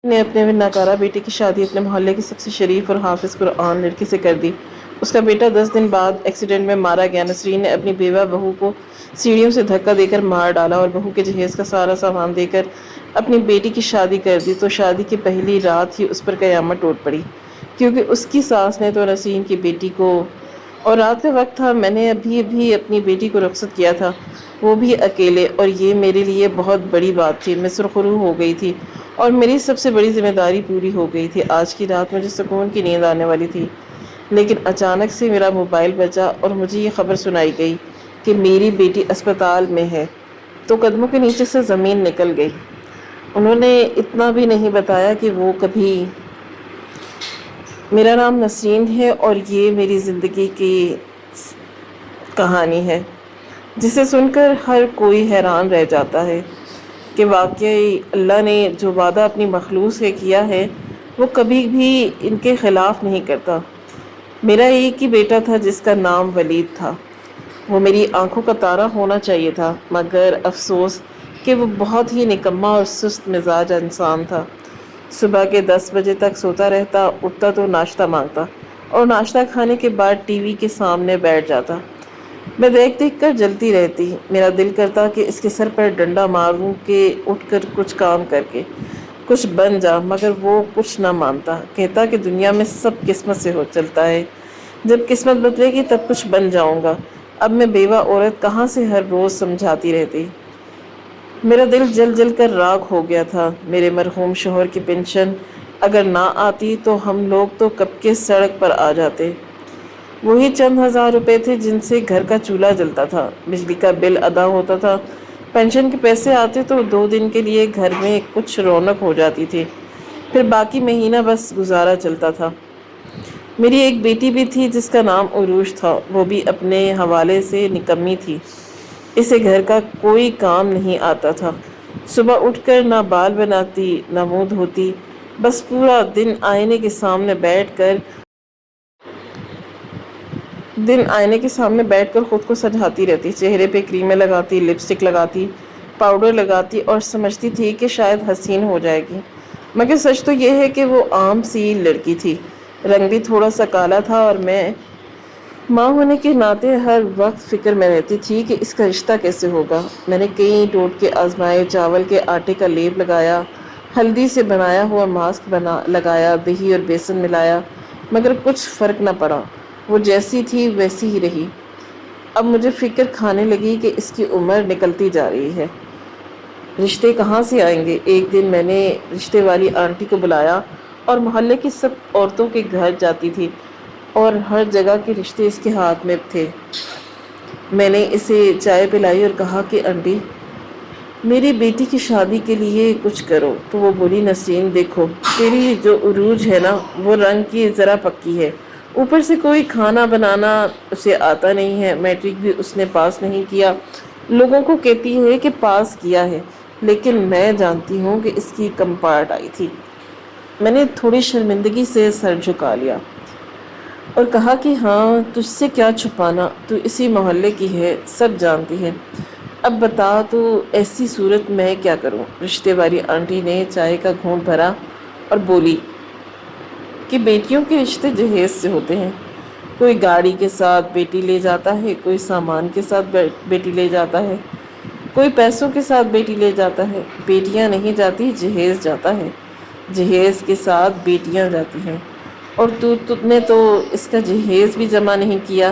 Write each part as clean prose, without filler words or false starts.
نے اپنے ناکارہ بیٹے کی شادی اپنے محلے کی سب سے شریف اور حافظ قرآن لڑکی سے کر دی۔ اس کا بیٹا 10 دن بعد ایکسیڈنٹ میں مارا گیا۔ نسرین نے اپنی بیوہ بہو کو سیڑھیوں سے دھکا دے کر مار ڈالا اور بہو کے جہیز کا سارا سامان دے کر اپنی بیٹی کی شادی کر دی تو شادی کی پہلی رات ہی اس پر قیامت ٹوٹ پڑی، کیونکہ اس کی ساس نے تو نسرین کی بیٹی کو، اور رات کا وقت تھا، میں نے ابھی اپنی بیٹی کو رخصت کیا تھا، وہ بھی اکیلے، اور یہ میرے لیے بہت بڑی بات تھی۔ میں سرخرو ہو گئی تھی اور میری سب سے بڑی ذمہ داری پوری ہو گئی تھی۔ آج کی رات مجھے سکون کی نیند آنے والی تھی، لیکن اچانک سے میرا موبائل بجا اور مجھے یہ خبر سنائی گئی کہ میری بیٹی اسپتال میں ہے، تو قدموں کے نیچے سے زمین نکل گئی۔ انہوں نے اتنا بھی نہیں بتایا کہ وہ کبھی۔ میرا نام نسرین ہے اور یہ میری زندگی کی کہانی ہے، جسے سن کر ہر کوئی حیران رہ جاتا ہے کہ واقعی اللہ نے جو وعدہ اپنی مخلوق سے کیا ہے وہ کبھی بھی ان کے خلاف نہیں کرتا۔ میرا ایک ہی بیٹا تھا جس کا نام ولید تھا۔ وہ میری آنکھوں کا تارا ہونا چاہیے تھا، مگر افسوس کہ وہ بہت ہی نکما اور سست مزاج انسان تھا۔ صبح کے 10 بجے تک سوتا رہتا، اٹھتا تو ناشتہ مانگتا اور ناشتہ کھانے کے بعد ٹی وی کے سامنے بیٹھ جاتا۔ میں دیکھ کر جلتی رہتی، میرا دل کرتا کہ اس کے سر پر ڈنڈا ماروں کہ اٹھ کر کچھ کام کر کے کچھ بن جا، مگر وہ کچھ نہ مانتا، کہتا کہ دنیا میں سب قسمت سے ہو چلتا ہے، جب قسمت بدلے گی تب کچھ بن جاؤں گا۔ اب میں بیوہ عورت کہاں سے ہر روز سمجھاتی رہتی۔ میرا دل جل جل کر راکھ ہو گیا تھا۔ میرے مرحوم شوہر کی پینشن اگر نہ آتی تو ہم لوگ تو کب کے سڑک پر آ جاتے۔ وہی چند ہزار روپے تھے جن سے گھر کا چولہا جلتا تھا، بجلی کا بل ادا ہوتا تھا، پینشن کے پیسے آتے تو 2 دن کے لیے گھر میں کچھ رونق ہو جاتی تھی، پھر باقی مہینہ بس گزارا چلتا تھا۔ میری ایک بیٹی بھی تھی جس کا نام عروج تھا، وہ بھی اپنے حوالے سے نکمی تھی، اسے گھر کا کوئی کام نہیں آتا تھا۔ صبح اٹھ کر نہ بال بناتی نہ منہ دھوتی، بس پورا دن آئینے کے سامنے بیٹھ کر خود کو سجاتی رہتی، چہرے پہ کریمیں لگاتی، لپسٹک لگاتی، پاؤڈر لگاتی اور سمجھتی تھی کہ شاید حسین ہو جائے گی، مگر سچ تو یہ ہے کہ وہ عام سی لڑکی تھی۔ رنگ بھی تھوڑا سا کالا تھا اور میں ماں ہونے کے ناطے ہر وقت فکر میں رہتی تھی کہ اس کا رشتہ کیسے ہوگا۔ میں نے کئی ٹوٹکے آزمائے، چاول کے آٹے کا لیپ لگایا، ہلدی سے بنایا ہوا ماسک لگایا، دہی اور بیسن ملایا، مگر کچھ فرق نہ پڑا، وہ جیسی تھی ویسی ہی رہی۔ اب مجھے فکر کھانے لگی کہ اس کی عمر نکلتی جا رہی ہے، رشتے کہاں سے آئیں گے۔ ایک دن میں نے رشتے والی آنٹی کو بلایا اور محلے کی سب عورتوں کے گھر جاتی تھی اور ہر جگہ کے رشتے اس کے ہاتھ میں تھے۔ میں نے اسے چائے پلائی اور کہا کہ آنٹی، میری بیٹی کی شادی کے لیے کچھ کرو۔ تو وہ بولی، نسرین دیکھو، تیری جو عروج ہے نا وہ رنگ کی ذرا پکی ہے، اوپر سے کوئی کھانا بنانا اسے آتا نہیں ہے، میٹرک بھی اس نے پاس نہیں کیا، لوگوں کو کہتی ہے کہ پاس کیا ہے، لیکن میں جانتی ہوں کہ اس کی کم پارٹ آئی تھی۔ میں نے تھوڑی شرمندگی سے سر جھکا لیا اور کہا کہ ہاں، تجھ سے کیا چھپانا، تو اسی محلے کی ہے، سب جانتی ہے، اب بتا تو ایسی صورت میں کیا کروں۔ رشتے والی آنٹی نے چائے کا گھونٹ بھرا اور بولی کہ بیٹیوں کے رشتے جہیز سے ہوتے ہیں، کوئی گاڑی کے ساتھ بیٹی لے جاتا ہے، کوئی سامان کے ساتھ بیٹی لے جاتا ہے، کوئی پیسوں کے ساتھ بیٹی لے جاتا ہے، بیٹیاں نہیں جاتی، جہیز جاتا ہے، جہیز کے ساتھ بیٹیاں جاتی ہیں، اور تم نے تو اس کا جہیز بھی جمع نہیں کیا،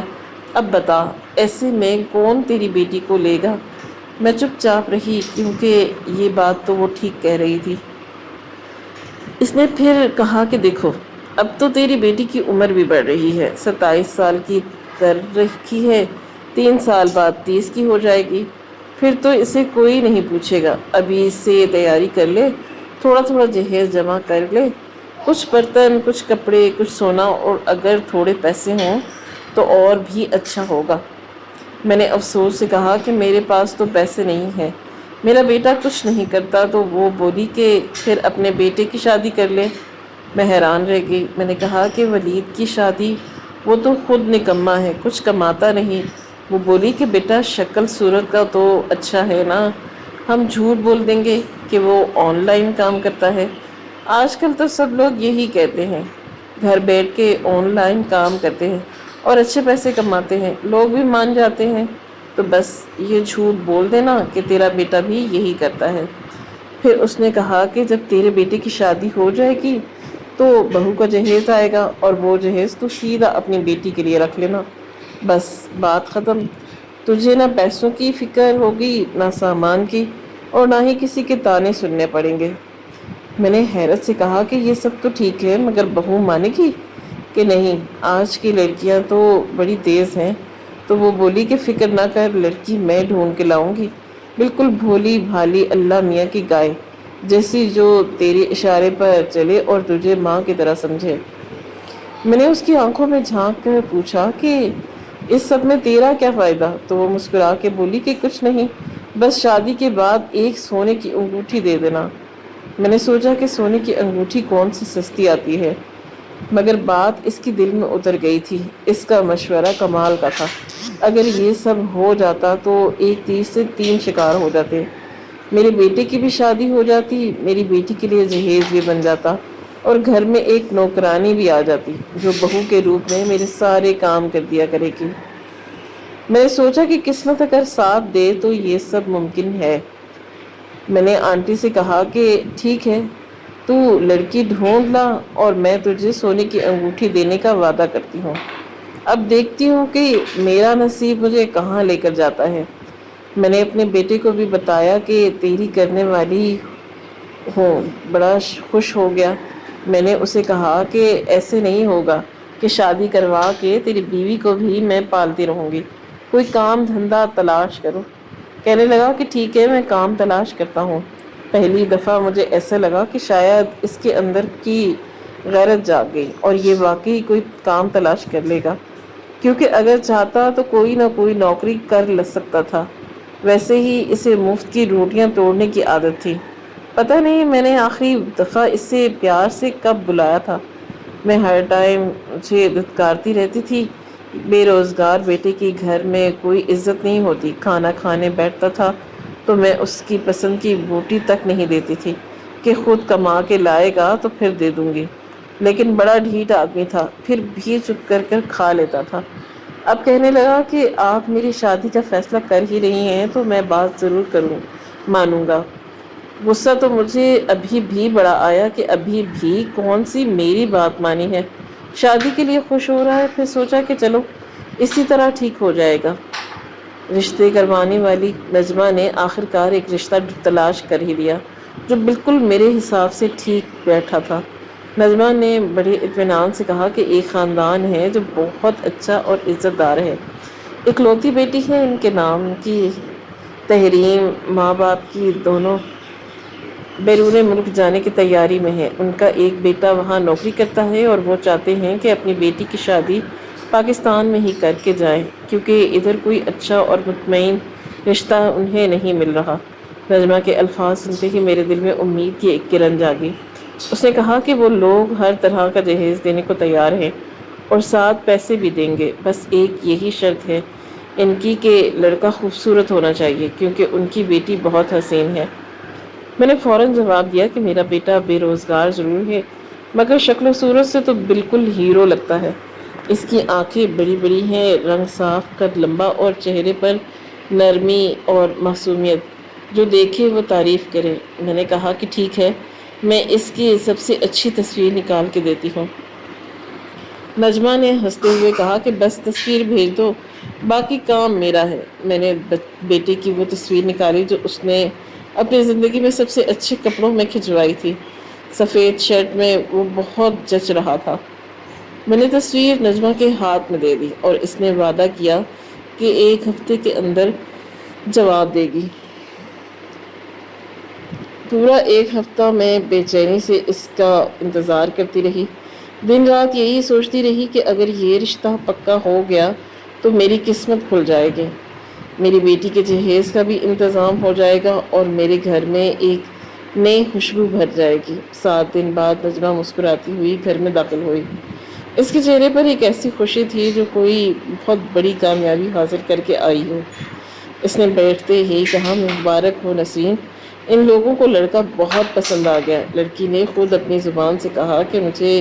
اب بتا ایسے میں کون تیری بیٹی کو لے گا۔ میں چپ چاپ رہی، کیونکہ یہ بات تو وہ ٹھیک کہہ رہی تھی۔ اس نے پھر کہا کہ دیکھو، اب تو تیری بیٹی کی عمر بھی بڑھ رہی ہے، 27 سال کی کر رکھی ہے، 3 سال بعد 30 کی ہو جائے گی، پھر تو اسے کوئی نہیں پوچھے گا، ابھی سے تیاری کر لے، تھوڑا تھوڑا جہیز جمع کر لے، کچھ برتن، کچھ کپڑے، کچھ سونا، اور اگر تھوڑے پیسے ہوں تو اور بھی اچھا ہوگا۔ میں نے افسوس سے کہا کہ میرے پاس تو پیسے نہیں ہیں، میرا بیٹا کچھ نہیں کرتا۔ تو وہ بولی کہ پھر اپنے بیٹے کی شادی کر لے۔ میں حیران رہ گئی۔ میں نے کہا کہ ولید کی شادی، وہ تو خود نکما ہے، کچھ کماتا نہیں۔ وہ بولی کہ بیٹا شکل صورت کا تو اچھا ہے نا، ہم جھوٹ بول دیں گے کہ وہ آن لائن کام کرتا ہے، آج کل تو سب لوگ یہی کہتے ہیں، گھر بیٹھ کے آن لائن کام کرتے ہیں اور اچھے پیسے کماتے ہیں، لوگ بھی مان جاتے ہیں۔ تو بس یہ جھوٹ بول دینا کہ تیرا بیٹا بھی یہی کرتا ہے۔ پھر اس نے کہا کہ جب تیرے بیٹے کی شادی ہو جائے گی تو بہو کا جہیز آئے گا، اور وہ جہیز تو سیدھا اپنی بیٹی کے لیے رکھ لینا، بس بات ختم۔ تجھے نہ پیسوں کی فکر ہوگی، نہ سامان کی، اور نہ ہی کسی کے تانے سننے پڑیں گے۔ میں نے حیرت سے کہا کہ یہ سب تو ٹھیک ہے، مگر بہو مانے گی کہ نہیں؟ آج کی لڑکیاں تو بڑی تیز ہیں۔ تو وہ بولی کہ فکر نہ کر، لڑکی میں ڈھونڈ کے لاؤں گی، بالکل بھولی بھالی اللہ میاں کی گائے جیسی، جو تیرے اشارے پر چلے اور تجھے ماں کی طرح سمجھے۔ میں نے اس کی آنکھوں میں جھانک کر پوچھا کہ اس سب میں تیرا کیا فائدہ؟ تو وہ مسکرا کے بولی کہ کچھ نہیں، بس شادی کے بعد ایک سونے کی انگوٹھی دے دینا۔ میں نے سوچا کہ سونے کی انگوٹھی کون سی سستی آتی ہے، مگر بات اس کی دل میں اتر گئی تھی۔ اس کا مشورہ کمال کا تھا۔ اگر یہ سب ہو جاتا تو ایک تیر سے تین شکار ہو جاتے۔ میرے بیٹے کی بھی شادی ہو جاتی، میری بیٹی کے لیے جہیز بھی بن جاتا، اور گھر میں ایک نوکرانی بھی آ جاتی جو بہو کے روپ میں میرے سارے کام کر دیا کرے گی۔ میں نے سوچا کہ قسمت اگر ساتھ دے تو یہ سب ممکن ہے۔ میں نے آنٹی سے کہا کہ ٹھیک ہے، تو لڑکی ڈھونڈ لا اور میں تجھے سونے کی انگوٹھی دینے کا وعدہ کرتی ہوں۔ اب دیکھتی ہوں کہ میرا نصیب مجھے کہاں لے کر جاتا ہے۔ میں نے اپنے بیٹے کو بھی بتایا کہ تیری کرنے والی ہوں، بڑا خوش ہو گیا۔ میں نے اسے کہا کہ ایسے نہیں ہوگا کہ شادی کروا کے تیری بیوی کو بھی میں پالتی رہوں گی، کوئی کام دھندا تلاش کرو۔ کہنے لگا کہ ٹھیک ہے، میں کام تلاش کرتا ہوں۔ پہلی دفعہ مجھے ایسا لگا کہ شاید اس کے اندر کی غیرت جاگ گئی اور یہ واقعی کوئی کام تلاش کر لے گا، کیونکہ اگر چاہتا تو کوئی نہ کوئی نوکری کر سکتا تھا۔ ویسے ہی اسے مفت کی روٹیاں توڑنے کی عادت تھی۔ پتہ نہیں میں نے آخری دفعہ اسے پیار سے کب بلایا تھا۔ میں ہر ٹائم اسے دھتکارتی رہتی تھی۔ بے روزگار بیٹے کی گھر میں کوئی عزت نہیں ہوتی۔ کھانا کھانے بیٹھتا تھا تو میں اس کی پسند کی بوٹی تک نہیں دیتی تھی کہ خود کما کے لائے گا تو پھر دے دوں گی، لیکن بڑا ڈھیٹ آدمی تھا، پھر بھی چپ کر کر کھا لیتا تھا۔ اب کہنے لگا کہ آپ میری شادی کا فیصلہ کر ہی رہی ہیں تو میں بات ضرور مانوں گا۔ غصہ تو مجھے ابھی بھی بڑا آیا کہ ابھی بھی کون سی میری بات مانی ہے۔ شادی کے لیے خوش ہو رہا ہے، پھر سوچا کہ چلو اسی طرح ٹھیک ہو جائے گا۔ رشتے کروانے والی نجمہ نے آخرکار ایک رشتہ تلاش کر ہی لیا جو بالکل میرے حساب سے ٹھیک بیٹھا تھا۔ نجمہ نے بڑے اطمینان سے کہا کہ ایک خاندان ہے جو بہت اچھا اور عزت دار ہے، اکلوتی بیٹی ہے، ان کے نام کی تحریم، ماں باپ کی دونوں بیرون ملک جانے کی تیاری میں ہے۔ ان کا ایک بیٹا وہاں نوکری کرتا ہے اور وہ چاہتے ہیں کہ اپنی بیٹی کی شادی پاکستان میں ہی کر کے جائیں، کیونکہ ادھر کوئی اچھا اور مطمئن رشتہ انہیں نہیں مل رہا۔ نجمہ کے الفاظ سنتے ہی میرے دل میں امید کی ایک کرن جاگی۔ اس نے کہا کہ وہ لوگ ہر طرح کا جہیز دینے کو تیار ہیں اور ساتھ پیسے بھی دیں گے، بس ایک یہی شرط ہے ان کی کہ لڑکا خوبصورت ہونا چاہیے، کیونکہ ان کی بیٹی بہت حسین ہے۔ میں نے فوراً جواب دیا کہ میرا بیٹا بے روزگار ضرور ہے، مگر شکل و صورت سے تو بالکل ہیرو لگتا ہے۔ اس کی آنکھیں بڑی بڑی ہیں، رنگ صاف، قد لمبا اور چہرے پر نرمی اور معصومیت، جو دیکھے وہ تعریف کرے۔ میں نے کہا کہ ٹھیک ہے، میں اس کی سب سے اچھی تصویر نکال کے دیتی ہوں۔ نجمہ نے ہنستے ہوئے کہا کہ بس تصویر بھیج دو، باقی کام میرا ہے۔ میں نے بیٹے کی وہ تصویر نکالی جو اس نے اپنی زندگی میں سب سے اچھے کپڑوں میں کھنچوائی تھی۔ سفید شرٹ میں وہ بہت جچ رہا تھا۔ میں نے تصویر نجمہ کے ہاتھ میں دے دی اور اس نے وعدہ کیا کہ ایک ہفتے کے اندر جواب دے گی۔ پورا ایک ہفتہ میں بے چینی سے اس کا انتظار کرتی رہی، دن رات یہی سوچتی رہی کہ اگر یہ رشتہ پکا ہو گیا تو میری قسمت کھل جائے گی، میری بیٹی کے جہیز کا بھی انتظام ہو جائے گا اور میرے گھر میں ایک نئی خوشبو بھر جائے گی۔ 7 دن بعد نجمہ مسکراتی ہوئی گھر میں داخل ہوئی۔ اس کے چہرے پر ایک ایسی خوشی تھی جو کوئی بہت بڑی کامیابی حاصل کر کے آئی ہو۔ اس نے بیٹھتے ہی کہا مبارک ہو نسرین، ان لوگوں کو لڑکا بہت پسند آ گیا۔ لڑکی نے خود اپنی زبان سے کہا کہ مجھے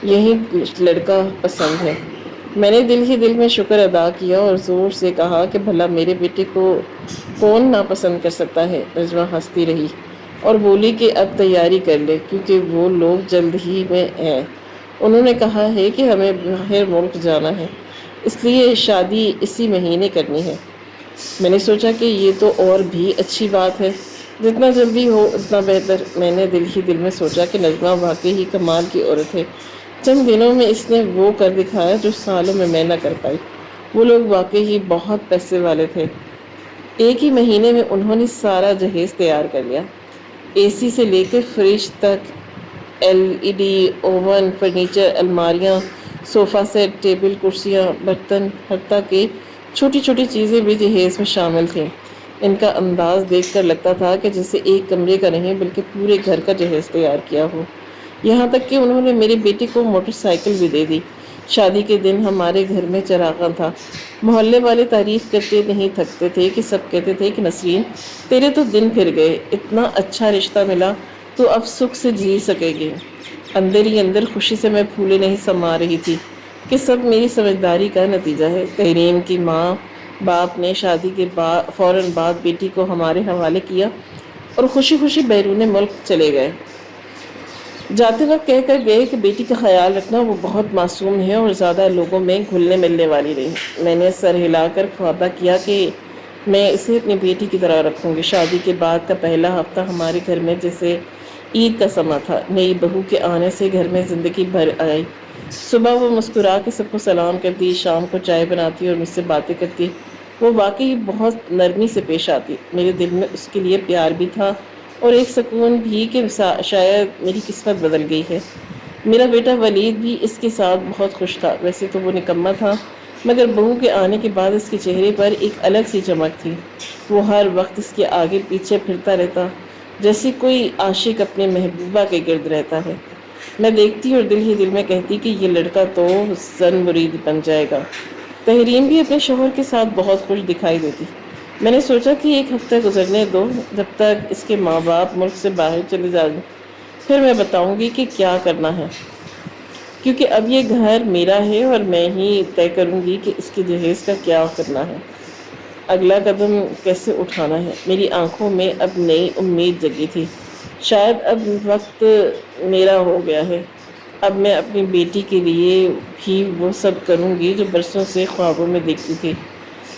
یہی لڑکا پسند ہے۔ میں نے دل ہی دل میں شکر ادا کیا اور زور سے کہا کہ بھلا میرے بیٹے کو کون ناپسند کر سکتا ہے۔ نجمہ ہنستی رہی اور بولی کہ اب تیاری کر لے کیونکہ وہ لوگ جلد ہی میں ہیں۔ انہوں نے کہا ہے کہ ہمیں باہر ملک جانا ہے، اس لیے شادی اسی مہینے کرنی ہے۔ میں نے سوچا کہ یہ تو اور بھی اچھی بات ہے، جتنا جلدی ہو اتنا بہتر۔ میں نے دل ہی دل میں سوچا کہ نجمہ واقعی ہی کمال کی عورت ہے۔ چند دنوں میں اس نے وہ کر دکھایا جو سالوں میں نہ کر پائی۔ وہ لوگ واقعی ہی بہت پیسے والے تھے۔ ایک ہی مہینے میں انہوں نے سارا جہیز تیار کر لیا، اے سی سے لے کر فریج تک، LED اوون، فرنیچر، الماریاں، صوفہ سیٹ، ٹیبل، کرسیاں، برتن، حتیٰ کہ چھوٹی چھوٹی چیزیں بھی جہیز میں شامل تھیں۔ ان کا انداز دیکھ کر لگتا تھا کہ جیسے ایک کمرے کا نہیں بلکہ پورے گھر کا جہیز تیار کیا ہو۔ یہاں تک کہ انہوں نے میری بیٹی کو موٹر سائیکل بھی دے دی۔ شادی کے دن ہمارے گھر میں چراغاں تھا۔ محلے والے تعریف کرتے نہیں تھکتے تھے کہ سب کہتے تھے کہ نسرین تیرے تو دن پھر گئے، اتنا اچھا رشتہ ملا تو اب سکھ سے جی سکے گی۔ اندر ہی اندر خوشی سے میں پھولے نہیں سما رہی تھی کہ سب میری سمجھداری کا نتیجہ ہے۔ تحریم کی ماں باپ نے شادی کے فوراً بعد بیٹی کو ہمارے حوالے کیا اور خوشی خوشی بیرون ملک چلے گئے۔ جاتے وقت کہہ کر گئے کہ بیٹی کا خیال رکھنا، وہ بہت معصوم ہے اور زیادہ لوگوں میں گھلنے ملنے والی نہیں۔ میں نے سر ہلا کر وعدہ کیا کہ میں اسے اپنی بیٹی کی طرح رکھوں گی۔ شادی کے بعد کا پہلا ہفتہ ہمارے گھر میں جیسے عید کا سماں تھا۔ نئی بہو کے آنے سے گھر میں زندگی بھر آئی۔ صبح وہ مسکرا کے سب کو سلام کرتی، شام کو چائے بناتی اور مجھ سے باتیں کرتی۔ وہ واقعی بہت نرمی سے پیش آتی۔ میرے دل میں اس کے لیے پیار بھی تھا اور ایک سکون بھی کہ شاید میری قسمت بدل گئی ہے۔ میرا بیٹا ولید بھی اس کے ساتھ بہت خوش تھا۔ ویسے تو وہ نکما تھا، مگر بہو کے آنے کے بعد اس کے چہرے پر ایک الگ سی چمک تھی۔ وہ ہر وقت اس کے آگے پیچھے پھرتا رہتا، جیسے کوئی عاشق اپنے محبوبہ کے گرد رہتا ہے۔ میں دیکھتی اور دل ہی دل میں کہتی کہ یہ لڑکا تو زن مرید بن جائے گا۔ تحریم بھی اپنے شوہر کے ساتھ بہت خوش دکھائی دیتی۔ میں نے سوچا کہ ایک ہفتہ گزرنے دو، جب تک اس کے ماں باپ ملک سے باہر چلے جائیں، پھر میں بتاؤں گی کہ کیا کرنا ہے، کیونکہ اب یہ گھر میرا ہے اور میں ہی طے کروں گی کہ اس کے جہیز کا کیا کرنا ہے، اگلا قدم کیسے اٹھانا ہے۔ میری آنکھوں میں اب نئی امید جگی تھی۔ شاید اب وقت میرا ہو گیا ہے۔ اب میں اپنی بیٹی کے لیے بھی وہ سب کروں گی جو برسوں سے خوابوں میں دیکھتی تھی۔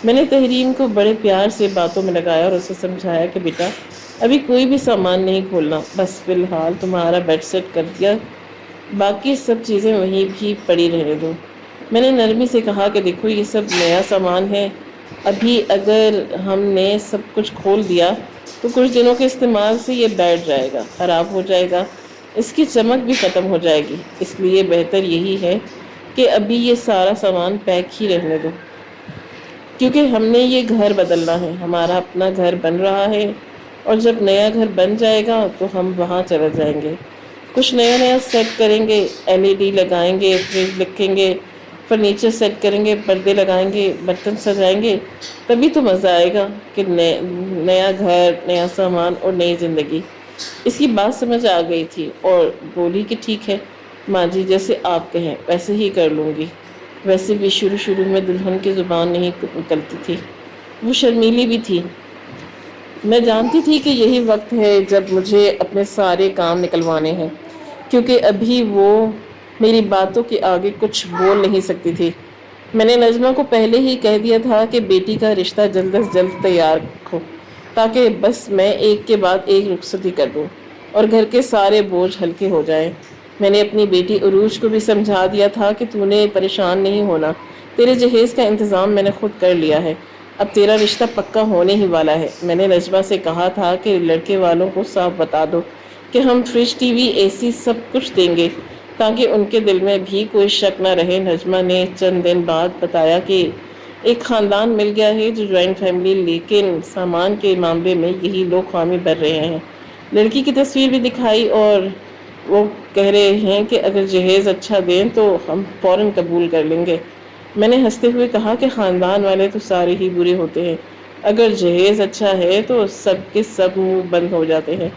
میں نے تحریم کو بڑے پیار سے باتوں میں لگایا اور اسے سمجھایا کہ بیٹا ابھی کوئی بھی سامان نہیں کھولنا، بس فی الحال تمہارا بیڈ سیٹ کر دیا، باقی سب چیزیں وہیں بھی پڑی رہنے دو۔ میں نے نرمی سے کہا کہ دیکھو یہ سب نیا سامان ہے، ابھی اگر ہم نے سب کچھ کھول دیا تو کچھ دنوں کے استعمال سے یہ بیٹھ جائے گا، خراب ہو جائے گا، اس کی چمک بھی ختم ہو جائے گی۔ اس لیے بہتر یہی ہے کہ ابھی یہ سارا سامان پیک ہی رہنے دو، کیونکہ ہم نے یہ گھر بدلنا ہے، ہمارا اپنا گھر بن رہا ہے اور جب نیا گھر بن جائے گا تو ہم وہاں چلے جائیں گے، کچھ نیا سیٹ کریں گے، LED لگائیں گے، فریج رکھیں گے، فرنیچر سیٹ کریں گے، پردے لگائیں گے، برتن سجائیں گے، تبھی تو مزہ آئے گا کہ نیا گھر، نیا سامان اور نئی زندگی۔ اس کی بات سمجھ آ گئی تھی اور بولی کہ ٹھیک ہے ماں جی، جیسے آپ کہیں ویسے ہی کر لوں گی۔ ویسے بھی شروع میں دلہن کی زبان نہیں نکلتی تھی، وہ شرمیلی بھی تھی۔ میں جانتی تھی کہ یہی وقت ہے جب مجھے اپنے سارے کام نکلوانے ہیں، کیونکہ ابھی وہ میری باتوں کے آگے کچھ بول نہیں سکتی تھی۔ میں نے نجمہ کو پہلے ہی کہہ دیا تھا کہ بیٹی کا رشتہ جلد از جلد تیار رکھو، تاکہ بس میں ایک کے بعد ایک رخصتی کر دوں اور گھر کے سارے بوجھ ہلکے ہو جائیں۔ میں نے اپنی بیٹی عروج کو بھی سمجھا دیا تھا کہ تو نے پریشان نہیں ہونا، تیرے جہیز کا انتظام میں نے خود کر لیا ہے، اب تیرا رشتہ پکا ہونے ہی والا ہے۔ میں نے نجمہ سے کہا تھا کہ لڑکے والوں کو صاف بتا دو کہ ہم فریج، ٹی وی، AC سب کچھ دیں گے، تاکہ ان کے دل میں بھی کوئی شک نہ رہے۔ نجمہ نے چند دن بعد بتایا کہ ایک خاندان مل گیا ہے جو جوائنٹ فیملی، لیکن سامان کے معاملے میں یہی لوگ خامی بھر رہے ہیں۔ لڑکی کی تصویر بھی دکھائی اور وہ کہہ رہے ہیں کہ اگر جہیز اچھا دیں تو ہم فوراً قبول کر لیں گے۔ میں نے ہنستے ہوئے کہا کہ خاندان والے تو سارے ہی برے ہوتے ہیں، اگر جہیز اچھا ہے تو سب کے سب منہ بند ہو جاتے ہیں۔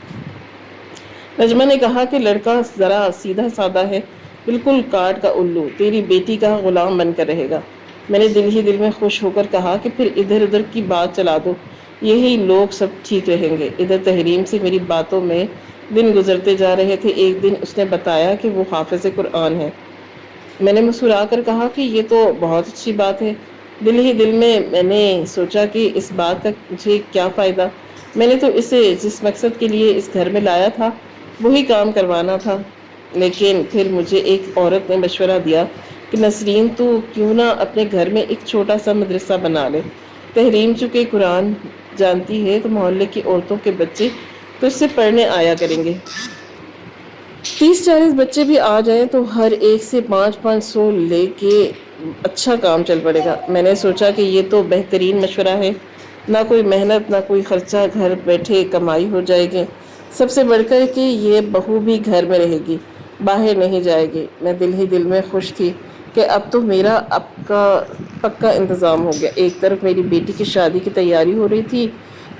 نجمہ نے کہا کہ لڑکا ذرا سیدھا سادہ ہے، بالکل کاٹ کا الو، تیری بیٹی کا غلام بن کر رہے گا۔ میں نے دل ہی دل میں خوش ہو کر کہا کہ پھر ادھر ادھر کی بات چلا دو، یہی لوگ سب ٹھیک رہیں گے۔ ادھر تحریم سے میری باتوں میں دن گزرتے جا رہے تھے۔ ایک دن اس نے بتایا کہ وہ حافظ قرآن ہے۔ میں نے مسکرا کر کہا کہ یہ تو بہت اچھی بات ہے۔ دل ہی دل میں نے سوچا کہ اس بات کا مجھے کیا فائدہ، میں نے تو اسے جس مقصد کے لیے اس گھر میں لایا تھا وہی کام کروانا تھا۔ لیکن پھر مجھے ایک عورت نے مشورہ دیا کہ نسرین تو کیوں نہ اپنے گھر میں ایک چھوٹا سا مدرسہ بنا لے، تحریم چونکہ قرآن جانتی ہے تو محلے کی عورتوں کے بچے تو اس سے پڑھنے آیا کریں گے۔ 30-40 بچے بھی آ جائیں تو ہر ایک سے 500-500 لے کے اچھا کام چل پڑے گا۔ میں نے سوچا کہ یہ تو بہترین مشورہ ہے، نہ کوئی محنت نہ کوئی خرچہ، گھر بیٹھے کمائی ہو جائے گی، سب سے بڑھ کر کہ یہ بہو بھی گھر میں رہے گی، باہر نہیں جائے گی۔ میں دل ہی دل میں خوش تھی کہ اب تو میرا پکا انتظام ہو گیا۔ ایک طرف میری بیٹی کی شادی کی تیاری ہو رہی تھی،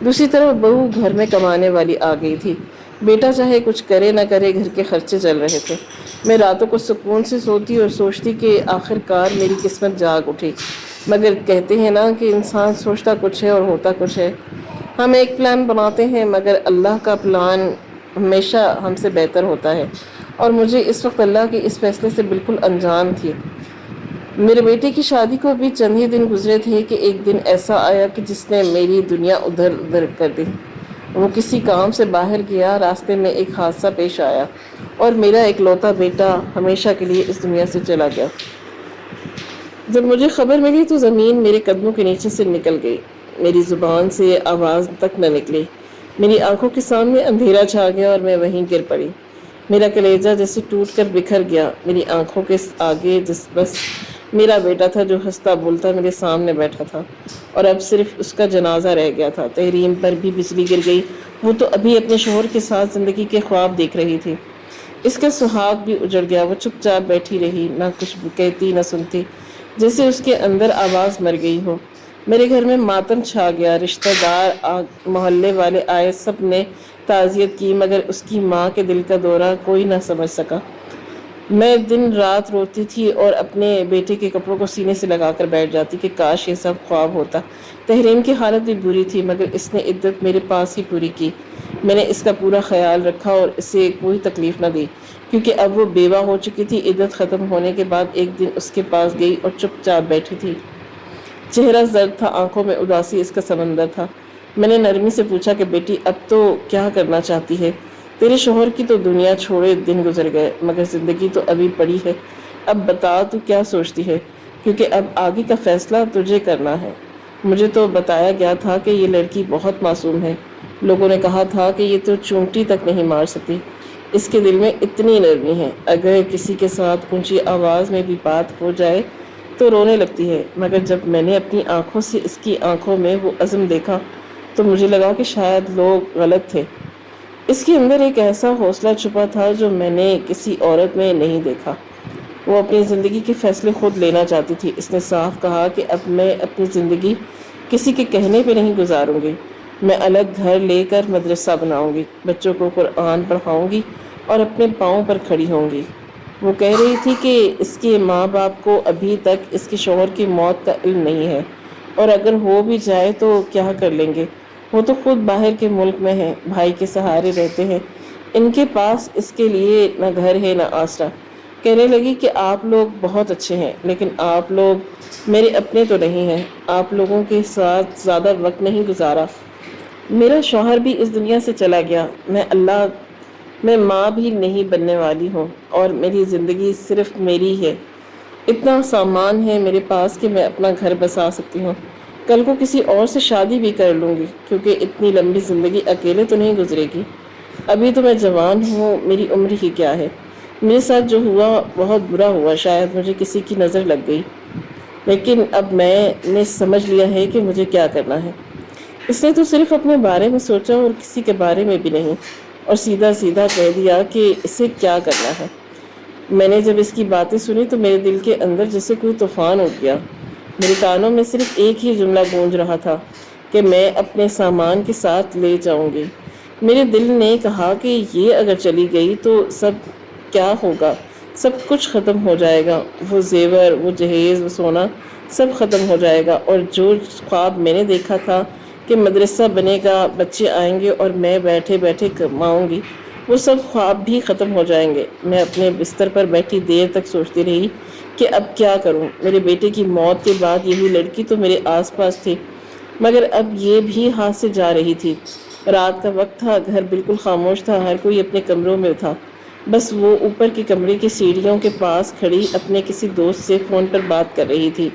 دوسری طرف بہو گھر میں کمانے والی آ گئی تھی۔ بیٹا چاہے کچھ کرے نہ کرے گھر کے خرچے چل رہے تھے۔ میں راتوں کو سکون سے سوتی اور سوچتی کہ آخر کار میری قسمت جاگ اٹھی۔ مگر کہتے ہیں نا کہ انسان سوچتا کچھ ہے اور ہوتا کچھ ہے۔ ہم ایک پلان بناتے ہیں مگر اللہ کا پلان ہمیشہ ہم سے بہتر ہوتا ہے، اور مجھے اس وقت اللہ کے اس فیصلے سے بالکل انجان تھی۔ میرے بیٹے کی شادی کو بھی چند ہی دن گزرے تھے کہ ایک دن ایسا آیا کہ جس نے میری دنیا ادھر ادھر کر دی۔ وہ کسی کام سے باہر گیا، راستے میں ایک حادثہ پیش آیا اور میرا اکلوتا بیٹا ہمیشہ کے لیے اس دنیا سے چلا گیا۔ جب مجھے خبر ملی تو زمین میرے قدموں کے نیچے سے نکل گئی، میری زبان سے آواز تک نہ نکلی۔ میری آنکھوں کے سامنے اندھیرا چھا گیا اور میں وہیں گر پڑی۔ میرا کلیجہ جیسے ٹوٹ کر بکھر گیا۔ میری آنکھوں کے آگے بس میرا بیٹا تھا جو ہنستا بولتا میرے سامنے بیٹھا تھا، اور اب صرف اس کا جنازہ رہ گیا تھا۔ تحریم پر بھی بجلی گر گئی، وہ تو ابھی اپنے شوہر کے ساتھ زندگی کے خواب دیکھ رہی تھی۔ اس کا سہاگ بھی اجڑ گیا، وہ چپ چاپ بیٹھی رہی، نہ کچھ کہتی نہ سنتی، جیسے اس کے اندر آواز مر گئی ہو۔ میرے گھر میں ماتم چھا گیا، رشتہ دار محلے والے آئے، سب نے تعزیت کی، مگر اس کی ماں کے دل کا دورہ کوئی نہ سمجھ سکا۔ میں دن رات روتی تھی اور اپنے بیٹے کے کپڑوں کو سینے سے لگا کر بیٹھ جاتی کہ کاش یہ سب خواب ہوتا۔ تحریم کی حالت بھی بری تھی مگر اس نے عدت میرے پاس ہی پوری کی۔ میں نے اس کا پورا خیال رکھا اور اسے کوئی تکلیف نہ دی، کیونکہ اب وہ بیوہ ہو چکی تھی۔ عدت ختم ہونے کے بعد ایک دن اس کے پاس گئی اور چپ چاپ بیٹھی تھی۔ چہرہ زرد تھا، آنکھوں میں اداسی اس کا سمندر تھا۔ میں نے نرمی سے پوچھا کہ بیٹی اب تو کیا کرنا چاہتی ہے؟ تیرے شوہر کی تو دنیا چھوڑے دن گزر گئے، مگر زندگی تو ابھی پڑی ہے، اب بتا تو کیا سوچتی ہے، کیونکہ اب آگے کا فیصلہ تجھے کرنا ہے۔ مجھے تو بتایا گیا تھا کہ یہ لڑکی بہت معصوم ہے، لوگوں نے کہا تھا کہ یہ تو چونٹی تک نہیں مار سکتی، اس کے دل میں اتنی نرمی ہے، اگر کسی کے ساتھ اونچی آواز میں بھی بات ہو جائے تو رونے لگتی ہے۔ مگر جب میں نے اپنی آنکھوں سے اس کی آنکھوں میں وہ عزم دیکھا تو مجھے لگا کہ شاید لوگ غلط تھے۔ اس کے اندر ایک ایسا حوصلہ چھپا تھا جو میں نے کسی عورت میں نہیں دیکھا۔ وہ اپنی زندگی کے فیصلے خود لینا چاہتی تھی۔ اس نے صاف کہا کہ اب میں اپنی زندگی کسی کے کہنے پہ نہیں گزاروں گی، میں الگ گھر لے کر مدرسہ بناؤں گی، بچوں کو قرآن پڑھاؤں گی اور اپنے پاؤں پر کھڑی ہوں گی۔ وہ کہہ رہی تھی کہ اس کے ماں باپ کو ابھی تک اس کے شوہر کی موت کا علم نہیں ہے، اور اگر ہو بھی جائے تو کیا کر لیں گے، وہ تو خود باہر کے ملک میں ہیں، بھائی کے سہارے رہتے ہیں، ان کے پاس اس کے لیے نہ گھر ہے نہ آسرا۔ کہنے لگی کہ آپ لوگ بہت اچھے ہیں، لیکن آپ لوگ میرے اپنے تو نہیں ہیں، آپ لوگوں کے ساتھ زیادہ وقت نہیں گزارا، میرا شوہر بھی اس دنیا سے چلا گیا، میں ماں بھی نہیں بننے والی ہوں، اور میری زندگی صرف میری ہے، اتنا سامان ہے میرے پاس کہ میں اپنا گھر بسا سکتی ہوں، کل کو کسی اور سے شادی بھی کر لوں گی، کیونکہ اتنی لمبی زندگی اکیلے تو نہیں گزرے گی، ابھی تو میں جوان ہوں، میری عمر ہی کیا ہے، میرے ساتھ جو ہوا بہت برا ہوا، شاید مجھے کسی کی نظر لگ گئی، لیکن اب میں نے سمجھ لیا ہے کہ مجھے کیا کرنا ہے۔ اس نے تو صرف اپنے بارے میں سوچا اور کسی کے بارے میں بھی نہیں، اور سیدھا سیدھا کہہ دیا کہ اسے کیا کرنا ہے۔ میں نے جب اس کی باتیں سنی تو میرے دل کے اندر جیسے کوئی طوفان اٹھ گیا، میرے کانوں میں صرف ایک ہی جملہ گونج رہا تھا، کہ میں اپنے سامان کے ساتھ لے جاؤں گی۔ میرے دل نے کہا کہ یہ اگر چلی گئی تو سب کیا ہوگا؟ سب کچھ ختم ہو جائے گا، وہ زیور، وہ جہیز، وہ سونا، سب ختم ہو جائے گا، اور جو خواب میں نے دیکھا تھا کہ مدرسہ بنے گا، بچے آئیں گے اور میں بیٹھے بیٹھے کماؤں گی، وہ سب خواب بھی ختم ہو جائیں گے۔ میں اپنے بستر پر بیٹھی دیر تک سوچتی رہی کہ اب کیا کروں۔ میرے بیٹے کی موت کے بعد یہی لڑکی تو میرے آس پاس تھی، مگر اب یہ بھی ہاتھ سے جا رہی تھی۔ رات کا وقت تھا، گھر بالکل خاموش تھا، ہر کوئی اپنے کمروں میں تھا، بس وہ اوپر کے کمرے کی سیڑھیوں کے پاس کھڑی اپنے کسی دوست سے فون پر بات کر رہی تھی۔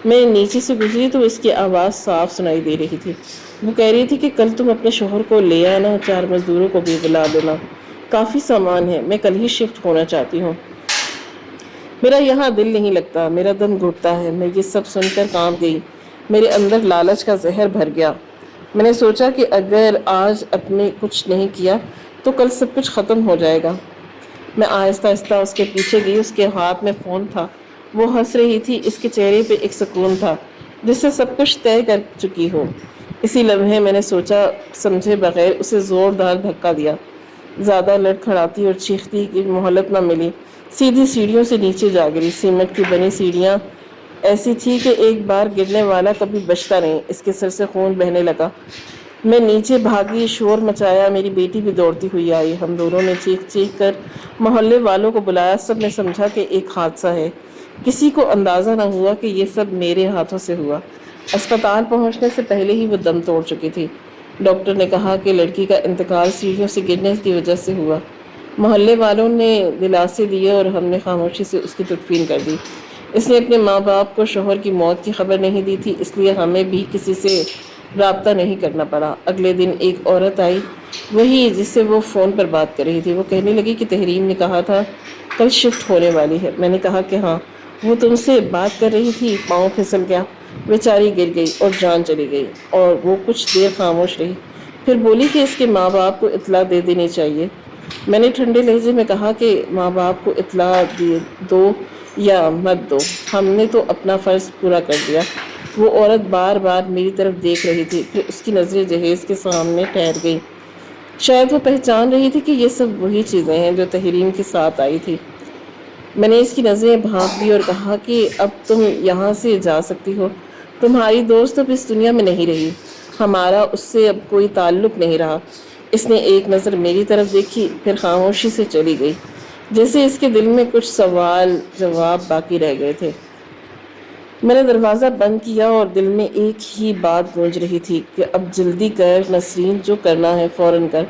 میں نیچے سے گزری تو اس کی آواز صاف سنائی دے رہی تھی۔ وہ کہہ رہی تھی کہ کل تم اپنے شوہر کو لے آنا، 4 مزدوروں کو بھی بلا لینا، کافی سامان ہے، میں کل ہی شفٹ ہونا چاہتی ہوں۔ میرا یہاں دل نہیں لگتا، میرا دم گھٹتا ہے۔ میں یہ سب سن کر کانپ گئی، میرے اندر لالچ کا زہر بھر گیا۔ میں نے سوچا کہ اگر آج اپنے کچھ نہیں کیا تو کل سب کچھ ختم ہو جائے گا۔ میں آہستہ آہستہ اس کے پیچھے گئی، اس کے ہاتھ میں فون تھا، وہ ہنس رہی تھی، اس کے چہرے پہ ایک سکون تھا جس سے سب کچھ طے کر چکی ہو۔ اسی لمحے میں نے سوچا سمجھے بغیر اسے زوردار دھکا دیا۔ زیادہ لڑکھڑاتی اور چیختی کی مہلت نہ ملی، سیدھی سیڑھیوں سے نیچے جا گری۔ سیمنٹ کی بنی سیڑھیاں ایسی تھی کہ ایک بار گرنے والا کبھی بچتا نہیں۔ اس کے سر سے خون بہنے لگا۔ میں نیچے بھاگی، شور مچایا، میری بیٹی بھی دوڑتی ہوئی آئی۔ ہم دونوں نے چیخ چیخ کر محلے والوں کو بلایا، سب نے سمجھا کہ ایک حادثہ ہے۔ کسی کو اندازہ نہ ہوا کہ یہ سب میرے ہاتھوں سے ہوا۔ اسپتال پہنچنے سے پہلے ہی وہ دم توڑ چکی تھی۔ ڈاکٹر نے کہا کہ لڑکی کا انتقال سیڑھیوں سے گرنے کی وجہ سے ہوا۔ محلے والوں نے دلاسے دیے اور ہم نے خاموشی سے اس کی تدفین کر دی۔ اس نے اپنے ماں باپ کو شوہر کی موت کی خبر نہیں دی تھی، اس لیے ہمیں بھی کسی سے رابطہ نہیں کرنا پڑا۔ اگلے دن ایک عورت آئی، وہی جس سے وہ فون پر بات کر رہی تھی۔ وہ کہنے لگی کہ تحریم نے کہا تھا کل شفٹ ہونے والی ہے۔ میں نے کہا کہ ہاں، وہ تم سے بات کر رہی تھی۔ پاؤں پھسل گیا، بیچاری گر گئی اور جان چلی گئی، اور وہ کچھ دیر خاموش رہی، پھر بولی کہ اس کے ماں باپ کو اطلاع دے دینی چاہیے۔ میں نے ٹھنڈے لہجے میں کہا کہ ماں باپ کو اطلاع دو یا مت دو، ہم نے تو اپنا فرض پورا کر دیا۔ وہ عورت بار بار میری طرف دیکھ رہی تھی، پھر اس کی نظریں جہیز کے سامنے ٹھہر گئی۔ شاید وہ پہچان رہی تھی کہ یہ سب وہی چیزیں ہیں جو تحریم کے ساتھ آئی تھی۔ میں نے اس کی نظریں بھانپ لی اور کہا کہ اب تم یہاں سے جا سکتی ہو، تمہاری دوست اب اس دنیا میں نہیں رہی، ہمارا اس سے اب کوئی تعلق نہیں رہا۔ اس نے ایک نظر میری طرف دیکھی، پھر خاموشی سے چلی گئی، جیسے اس کے دل میں کچھ سوال جواب باقی رہ گئے تھے۔ میں نے دروازہ بند کیا اور دل میں ایک ہی بات گونج رہی تھی کہ اب جلدی کر نسرین، جو کرنا ہے فوراً کر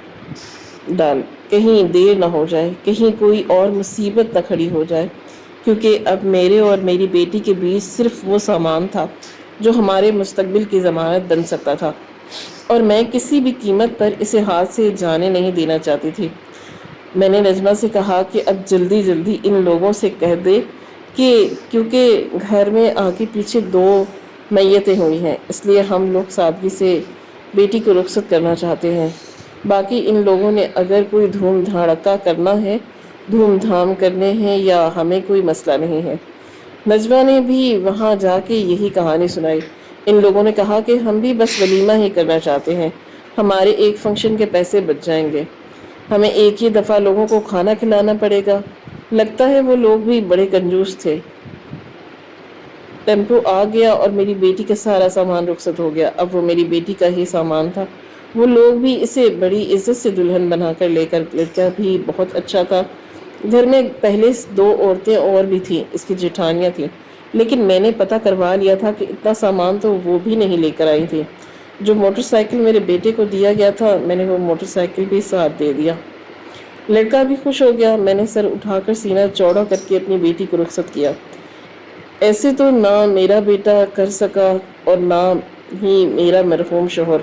ڈال، کہیں دیر نہ ہو جائے، کہیں کوئی اور مصیبت نہ کھڑی ہو جائے، کیونکہ اب میرے اور میری بیٹی کے بیچ صرف وہ سامان تھا جو ہمارے مستقبل کی ضمانت بن سکتا تھا، اور میں کسی بھی قیمت پر اسے ہاتھ سے جانے نہیں دینا چاہتی تھی۔ میں نے نجمہ سے کہا کہ اب جلدی جلدی ان لوگوں سے کہہ دے کہ کیونکہ گھر میں آگے پیچھے 2 میتیں ہوئی ہیں، اس لیے ہم لوگ سادگی سے بیٹی کو رخصت کرنا چاہتے ہیں۔ باقی ان لوگوں نے اگر کوئی دھوم دھڑکا کرنا ہے، دھوم دھام کرنے ہیں، یا ہمیں کوئی مسئلہ نہیں ہے۔ نجمہ نے بھی وہاں جا کے یہی کہانی سنائی۔ ان لوگوں نے کہا کہ ہم بھی بس ولیمہ ہی کرنا چاہتے ہیں، ہمارے ایک فنکشن کے پیسے بچ جائیں گے، ہمیں ایک ہی دفعہ لوگوں کو کھانا کھلانا پڑے گا۔ لگتا ہے وہ لوگ بھی بڑے کنجوس تھے۔ ٹیمپو آ گیا اور میری بیٹی کا سارا سامان رخصت ہو گیا۔ اب وہ میری بیٹی کا ہی سامان تھا۔ وہ لوگ بھی اسے بڑی عزت سے دلہن بنا کر لے کر، لڑکا بھی بہت اچھا تھا۔ گھر میں پہلے 2 عورتیں اور بھی تھیں، اس کی جیٹھانیاں تھیں، لیکن میں نے پتہ کروا لیا تھا کہ اتنا سامان تو وہ بھی نہیں لے کر آئی تھی۔ جو موٹر سائیکل میرے بیٹے کو دیا گیا تھا، میں نے وہ موٹر سائیکل بھی ساتھ دے دیا۔ لڑکا بھی خوش ہو گیا۔ میں نے سر اٹھا کر سینہ چوڑا کر کے اپنی بیٹی کو رخصت کیا۔ ایسے تو نہ میرا بیٹا کر سکا اور نہ ہی میرا مرحوم شوہر،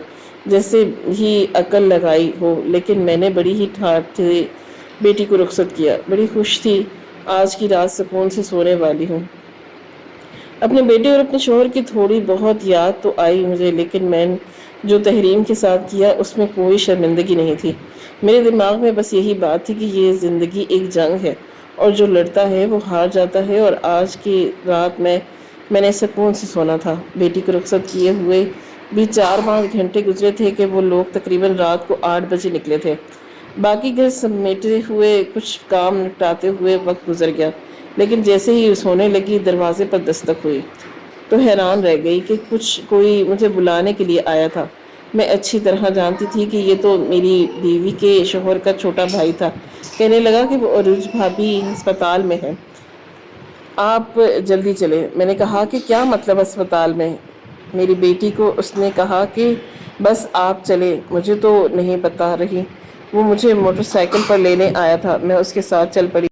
جیسے ہی عقل لگائی ہو، لیکن میں نے بڑی ہی ٹھاٹھ سے بیٹی کو رخصت کیا، بڑی خوش تھی۔ آج کی رات سکون سے سونے والی ہوں۔ اپنے بیٹے اور اپنے شوہر کی تھوڑی بہت یاد تو آئی مجھے، لیکن میں جو تحریم کے ساتھ کیا اس میں کوئی شرمندگی نہیں تھی۔ میرے دماغ میں بس یہی بات تھی کہ یہ زندگی ایک جنگ ہے، اور جو لڑتا ہے وہ ہار جاتا ہے، اور آج کی رات میں نے سکون سے سونا تھا۔ بیٹی کو رخصت کیے ہوئے بھی 4-5 گھنٹے گزرے تھے کہ وہ لوگ تقریباً رات کو 8 بجے نکلے تھے۔ باقی گھر سمیٹے ہوئے کچھ کام نپٹاتے ہوئے وقت گزر گیا، لیکن جیسے ہی سونے لگی دروازے پر دستک ہوئی تو حیران رہ گئی کہ کوئی مجھے بلانے کے لیے آیا تھا۔ میں اچھی طرح جانتی تھی کہ یہ تو میری بیوی کے شوہر کا چھوٹا بھائی تھا۔ کہنے لگا کہ وہ عروج بھابی ہسپتال میں ہے، آپ جلدی چلیں۔ میں نے کہا کہ کیا مطلب ہسپتال میں؟ میری بیٹی کو اس نے کہا کہ بس آپ چلیں، مجھے تو نہیں بتا رہی، وہ مجھے موٹر سائیکل پر لینے آیا تھا، میں اس کے ساتھ چل پڑی۔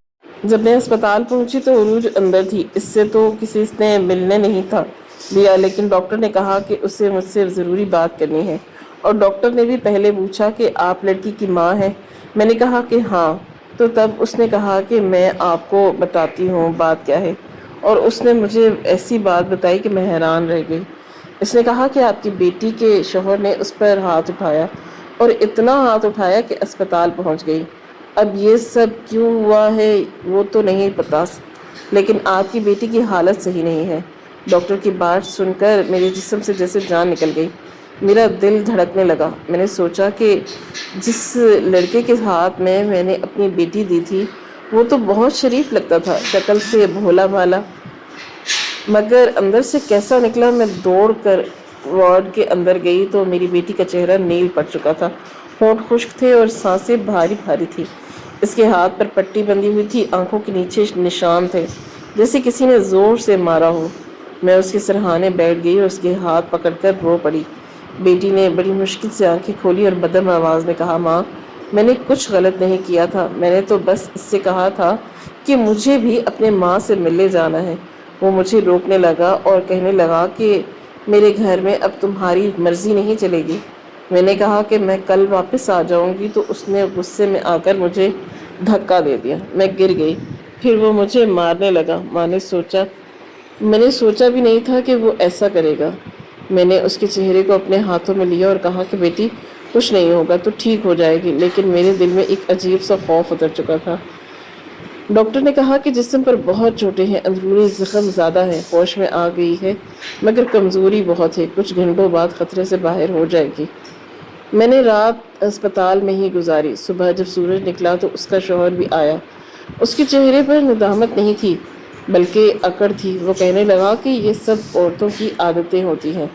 جب میں ہسپتال پہنچی تو عروج اندر تھی۔ اس سے تو کسی نے ملنے نہیں تھا دیا، لیکن ڈاکٹر نے کہا کہ اسے مجھ سے ضروری بات کرنی ہے، اور ڈاکٹر نے بھی پہلے پوچھا کہ آپ لڑکی کی ماں ہیں؟ میں نے کہا کہ ہاں۔ تو تب اس نے کہا کہ میں آپ کو بتاتی ہوں بات کیا ہے، اور اس نے مجھے ایسی بات بتائی کہ میں حیران رہ گئی۔ اس نے کہا کہ آپ کی بیٹی کے شوہر نے اس پر ہاتھ اٹھایا، اور اتنا ہاتھ اٹھایا کہ اسپتال پہنچ گئی۔ اب یہ سب کیوں ہوا ہے وہ تو نہیں پتا، لیکن آپ کی بیٹی کی حالت صحیح نہیں ہے۔ ڈاکٹر کی بات سن کر میرے جسم سے جیسے جان نکل گئی، میرا دل دھڑکنے لگا۔ میں نے سوچا کہ جس لڑکے کے ہاتھ میں نے اپنی بیٹی دی تھی وہ تو بہت شریف لگتا تھا، شکل سے بھولا بھالا، مگر اندر سے کیسا نکلا۔ میں دوڑ کر وارڈ کے اندر گئی تو میری بیٹی کا چہرہ نیل پڑ چکا تھا، ہونٹ خشک تھے اور سانسیں بھاری بھاری تھی۔ اس کے ہاتھ پر پٹی بندھی ہوئی تھی، آنکھوں کے نیچے نشان تھے جیسے کسی نے زور سے مارا ہو۔ میں اس کے سرہانے بیٹھ گئی اور اس کے ہاتھ پکڑ کر رو پڑی۔ بیٹی نے بڑی مشکل سے آنکھیں کھولی اور بدم آواز میں کہا، ماں میں نے کچھ غلط نہیں کیا تھا، میں نے تو بس اس سے کہا تھا کہ مجھے بھی اپنے ماں سے ملنے جانا ہے۔ وہ مجھے روکنے لگا اور کہنے لگا کہ میرے گھر میں اب تمہاری مرضی نہیں چلے گی۔ میں نے کہا کہ میں کل واپس آ جاؤں گی، تو اس نے غصے میں آ کر مجھے دھکا دے دیا، میں گر گئی۔ پھر وہ مجھے مارنے لگا۔ میں نے سوچا بھی نہیں تھا کہ وہ ایسا کرے گا۔ میں نے اس کے چہرے کو اپنے ہاتھوں میں لیا اور کہا کہ بیٹی کچھ نہیں ہوگا، تو ٹھیک ہو جائے گی، لیکن میرے دل میں ایک عجیب سا خوف اتر چکا تھا۔ ڈاکٹر نے کہا کہ جسم پر بہت چوٹیں ہیں، اندرونی زخم زیادہ ہے، ہوش میں آ گئی ہے مگر کمزوری بہت ہے، کچھ گھنٹوں بعد خطرے سے باہر ہو جائے گی۔ میں نے رات اسپتال میں ہی گزاری۔ صبح جب سورج نکلا تو اس کا شوہر بھی آیا۔ اس کے چہرے پر ندامت نہیں تھی بلکہ اکڑ تھی۔ وہ کہنے لگا کہ یہ سب عورتوں کی عادتیں ہوتی ہیں،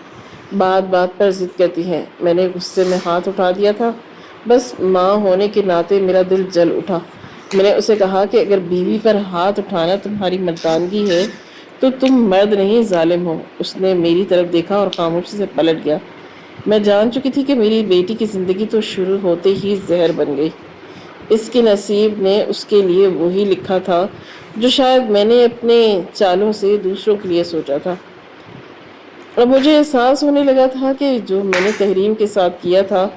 بات بات پر ضد کرتی ہیں۔ میں نے غصے میں ہاتھ اٹھا دیا تھا، بس ماں ہونے کے ناطے میرا دل جل اٹھا۔ میں نے اسے کہا کہ اگر بیوی پر ہاتھ اٹھانا تمہاری مردانگی ہے تو تم مرد نہیں ظالم ہو۔ اس نے میری طرف دیکھا اور خاموشی سے پلٹ گیا۔ میں جان چکی تھی کہ میری بیٹی کی زندگی تو شروع ہوتے ہی زہر بن گئی۔ اس کے نصیب نے اس کے لیے وہی لکھا تھا جو شاید میں نے اپنے چالوں سے دوسروں کے لیے سوچا تھا۔ اب مجھے احساس ہونے لگا تھا کہ جو میں نے تحریم کے ساتھ کیا تھا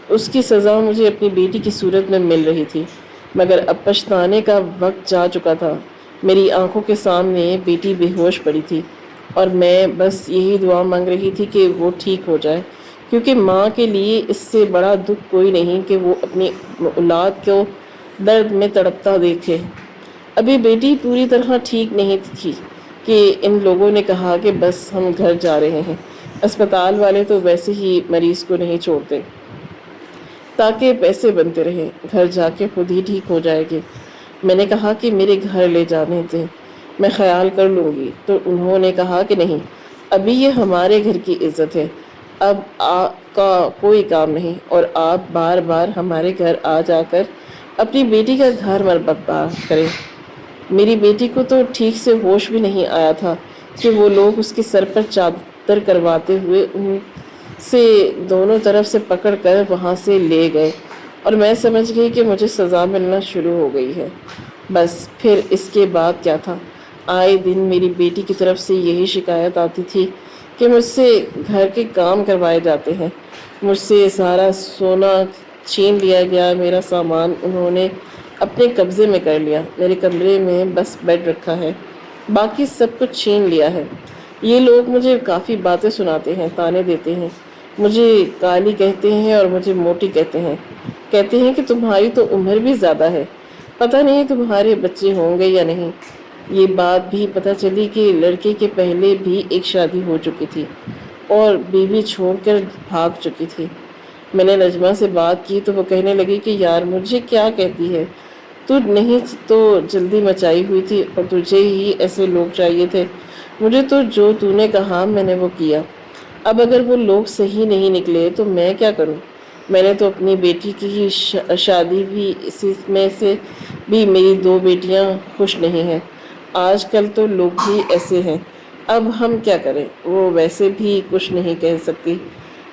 اس کی سزا مجھے اپنی بیٹی کی صورت میں مل رہی تھی، مگر اب پچھتانے کا وقت جا چکا تھا۔ میری آنکھوں کے سامنے بیٹی بے ہوش پڑی تھی اور میں بس یہی دعا مانگ رہی تھی کہ وہ ٹھیک ہو جائے، کیونکہ ماں کے لیے اس سے بڑا دکھ کوئی نہیں کہ وہ اپنی اولاد کو درد میں تڑپتا دیکھے۔ ابھی بیٹی پوری طرح ٹھیک نہیں تھی کہ ان لوگوں نے کہا کہ بس ہم گھر جا رہے ہیں۔ اسپتال والے تو ویسے ہی مریض کو نہیں چھوڑتے تاکہ پیسے بنتے رہیں، گھر جا کے خود ہی ٹھیک ہو جائے گی۔ میں نے کہا کہ میرے گھر لے جانے دیں، میں خیال کر لوں گی، تو انہوں نے کہا کہ نہیں، ابھی یہ ہمارے گھر کی عزت ہے، اب آپ کا کوئی کام نہیں، اور آپ بار بار ہمارے گھر آ جا کر اپنی بیٹی کا گھر برباد کریں۔ میری بیٹی کو تو ٹھیک سے ہوش بھی نہیں آیا تھا کہ وہ لوگ اس کے سر پر چادر کرواتے ہوئے ان سے دونوں طرف سے پکڑ کر وہاں سے لے گئے، اور میں سمجھ گئی کہ مجھے سزا ملنا شروع ہو گئی ہے۔ بس پھر اس کے بعد کیا تھا؟ آئے دن میری بیٹی کی طرف سے یہی شکایت آتی تھی کہ مجھ سے گھر کے کام کروائے جاتے ہیں، مجھ سے سارا سونا چھین لیا گیا، میرا سامان انہوں نے اپنے قبضے میں کر لیا، میرے کمرے میں بس بیڈ رکھا ہے، باقی سب کچھ چھین لیا ہے۔ یہ لوگ مجھے کافی باتیں سناتے ہیں، تانے دیتے ہیں، مجھے کالی کہتے ہیں اور مجھے موٹی کہتے ہیں کہ تمہاری تو عمر بھی زیادہ ہے، پتہ نہیں تمہارے بچے ہوں گے یا نہیں۔ یہ بات بھی پتہ چلی کہ لڑکے کے پہلے بھی ایک شادی ہو چکی تھی، اور بیوی چھوڑ کر بھاگ چکی تھی۔ میں نے نجمہ سے بات کی تو وہ کہنے لگی کہ یار مجھے کیا کہتی ہے، تو نہیں تو جلدی مچائی ہوئی تھی اور تجھے ہی ایسے لوگ چاہیے تھے۔ مجھے تو جو تو نے کہا میں نے وہ کیا، اب اگر وہ لوگ صحیح نہیں نکلے تو میں کیا کروں؟ میں نے تو اپنی بیٹی کی شادی بھی اسی میں سے بھی میری 2 بیٹیاں خوش نہیں ہیں۔ آج کل تو لوگ بھی ایسے ہیں، اب ہم کیا کریں؟ وہ ویسے بھی کچھ نہیں کہہ سکتی۔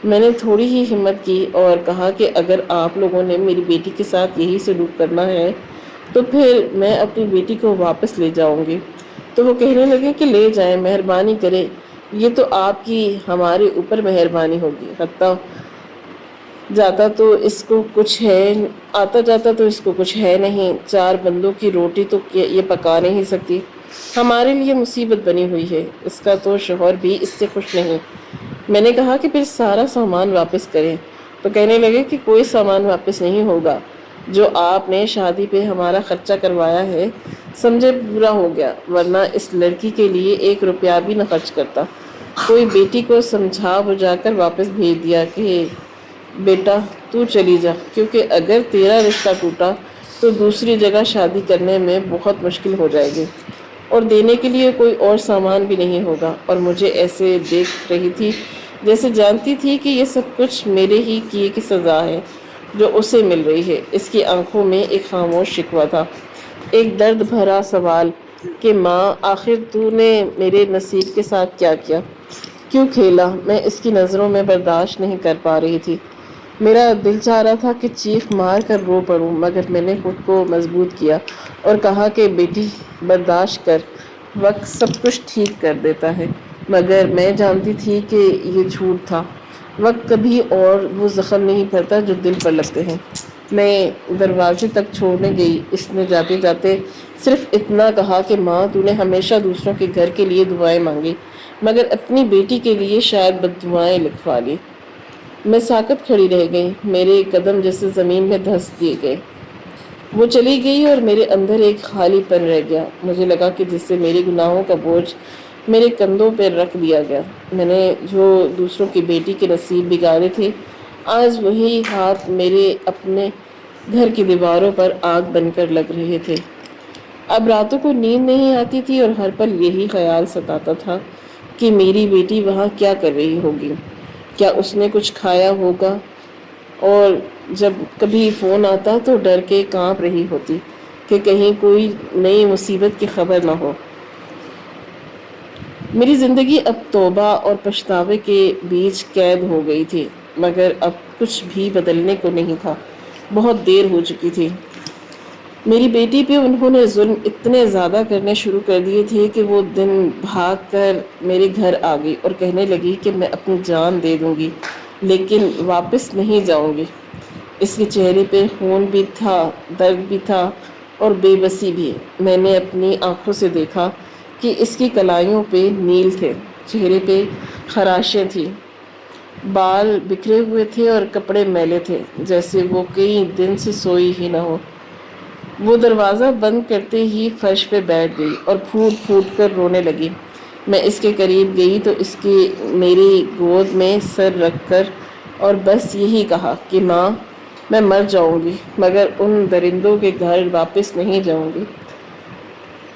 میں نے تھوڑی ہی ہمت کی اور کہا کہ اگر آپ لوگوں نے میری بیٹی کے ساتھ یہی سلوک کرنا ہے تو پھر میں اپنی بیٹی کو واپس لے جاؤں گی۔ تو وہ کہنے لگے کہ لے جائیں، مہربانی کریں، یہ تو آپ کی ہمارے اوپر مہربانی ہوگی، حتیٰ جاتا تو اس کو کچھ ہے، آتا جاتا تو اس کو کچھ ہے نہیں، 4 بندوں کی روٹی تو یہ پکا نہیں سکتی، ہمارے لیے مصیبت بنی ہوئی ہے، اس کا تو شوہر بھی اس سے خوش نہیں۔ میں نے کہا کہ پھر سارا سامان واپس کریں، تو کہنے لگے کہ کوئی سامان واپس نہیں ہوگا، جو آپ نے شادی پہ ہمارا خرچہ کروایا ہے سمجھے پورا ہو گیا، ورنہ اس لڑکی کے لیے 1 روپیہ بھی نہ خرچ کرتا۔ کوئی بیٹی کو سمجھا بجھا کر واپس بھیج دیا کہ بیٹا تو چلی جا، کیونکہ اگر تیرا رشتہ ٹوٹا تو دوسری جگہ شادی کرنے میں بہت مشکل ہو جائے گی اور دینے کے لیے کوئی اور سامان بھی نہیں ہوگا۔ اور مجھے ایسے دیکھ رہی تھی جیسے جانتی تھی کہ یہ سب کچھ میرے ہی کیے کی سزا ہے جو اسے مل رہی ہے۔ اس کی آنکھوں میں ایک خاموش شکوہ تھا، ایک درد بھرا سوال کہ ماں آخر تو نے میرے نصیب کے ساتھ کیا کیا، کیوں کھیلا؟ میں اس کی نظروں میں برداشت نہیں کر پا رہی تھی۔ میرا دل چاہ رہا تھا کہ چیخ مار کر رو پڑوں، مگر میں نے خود کو مضبوط کیا اور کہا کہ بیٹی برداشت کر، وقت سب کچھ ٹھیک کر دیتا ہے۔ مگر میں جانتی تھی کہ یہ جھوٹ تھا، وقت کبھی اور وہ زخم نہیں بھرتا جو دل پر لگتے ہیں۔ میں دروازے تک چھوڑنے گئی، اس نے جاتے جاتے صرف اتنا کہا کہ ماں تو نے ہمیشہ دوسروں کے گھر کے لیے دعائیں مانگی، مگر اپنی بیٹی کے لیے شاید بد دعائیں لکھوا لی۔ میں ساکت کھڑی رہ گئی، میرے قدم جیسے زمین میں دھس دیے گئے۔ وہ چلی گئی اور میرے اندر ایک خالی پن رہ گیا۔ مجھے لگا کہ جس سے میرے گناہوں کا بوجھ میرے کندھوں پہ رکھ دیا گیا۔ میں نے جو دوسروں کی بیٹی کے نصیب بگاڑے تھے، آج وہی ہاتھ میرے اپنے گھر کی دیواروں پر آگ بن کر لگ رہے تھے۔ اب راتوں کو نیند نہیں آتی تھی اور ہر پل یہی خیال ستاتا تھا کہ میری بیٹی وہاں کیا کر رہی ہوگی، کیا اس نے کچھ کھایا ہوگا، اور جب کبھی فون آتا تو ڈر کے کانپ رہی ہوتی کہ کہیں کوئی نئی مصیبت کی خبر نہ ہو۔ میری زندگی اب توبہ اور پچھتاوے کے بیچ قید ہو گئی تھی، مگر اب کچھ بھی بدلنے کو نہیں تھا، بہت دیر ہو چکی تھی۔ میری بیٹی پہ انہوں نے ظلم اتنے زیادہ کرنے شروع کر دیے تھے کہ وہ دن بھاگ کر میرے گھر آ گئی اور کہنے لگی کہ میں اپنی جان دے دوں گی لیکن واپس نہیں جاؤں گی۔ اس کے چہرے پہ خون بھی تھا، درد بھی تھا اور بے بسی بھی۔ میں نے اپنی آنکھوں سے دیکھا کہ اس کی کلائیوں پہ نیل تھے، چہرے پہ خراشیں تھیں، بال بکھرے ہوئے تھے اور کپڑے میلے تھے، جیسے وہ کئی دن سے سوئی ہی نہ ہو۔ وہ دروازہ بند کرتے ہی فرش پہ بیٹھ گئی اور پھوٹ پھوٹ کر رونے لگی۔ میں اس کے قریب گئی تو اس کی میری گود میں سر رکھ کر اور بس یہی کہا کہ ماں میں مر جاؤں گی مگر ان درندوں کے گھر واپس نہیں جاؤں گی۔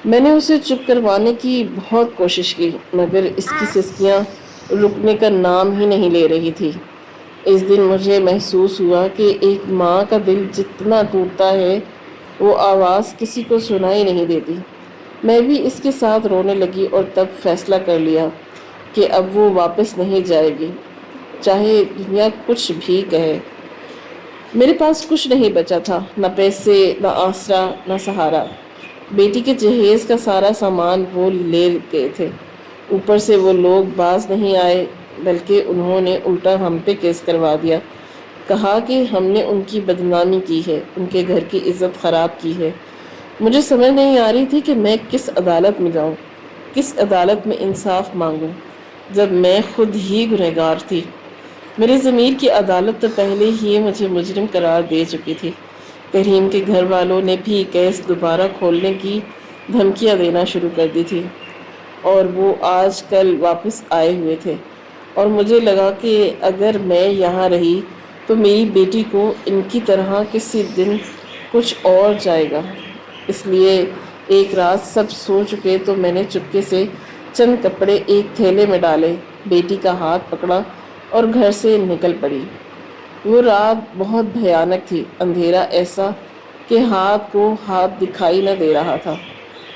میں نے اسے چپ کروانے کی بہت کوشش کی، مگر اس کی سسکیاں رکنے کا نام ہی نہیں لے رہی تھی۔ اس دن مجھے محسوس ہوا کہ ایک ماں کا دل جتنا ٹوٹتا ہے وہ آواز کسی کو سنائی نہیں دیتی۔ میں بھی اس کے ساتھ رونے لگی اور تب فیصلہ کر لیا کہ اب وہ واپس نہیں جائے گی، چاہے دنیا کچھ بھی کہے۔ میرے پاس کچھ نہیں بچا تھا، نہ پیسے، نہ آسرا، نہ سہارا۔ بیٹی کے جہیز کا سارا سامان وہ لے گئے تھے، اوپر سے وہ لوگ باز نہیں آئے بلکہ انہوں نے الٹا ہم پہ کیس کروا دیا، کہا کہ ہم نے ان کی بدنامی کی ہے، ان کے گھر کی عزت خراب کی ہے۔ مجھے سمجھ نہیں آ رہی تھی کہ میں کس عدالت میں جاؤں، کس عدالت میں انصاف مانگوں، جب میں خود ہی گنہگار تھی۔ میرے ضمیر کی عدالت تو پہلے ہی مجھے مجرم قرار دے چکی تھی۔ کریم کے گھر والوں نے بھی کیس دوبارہ کھولنے کی دھمکیاں دینا شروع کر دی تھی اور وہ آج کل واپس آئے ہوئے تھے اور مجھے لگا کہ اگر میں یہاں رہی تو میری بیٹی کو ان کی طرح کسی دن کچھ اور جائے گا۔ اس لیے ایک رات سب سو چکے تو میں نے چپکے سے چند کپڑے ایک تھیلے میں ڈالے، بیٹی کا ہاتھ پکڑا اور گھر سے نکل پڑی۔ وہ رات بہت بھیانک تھی، اندھیرا ایسا کہ ہاتھ کو ہاتھ دکھائی نہ دے رہا تھا،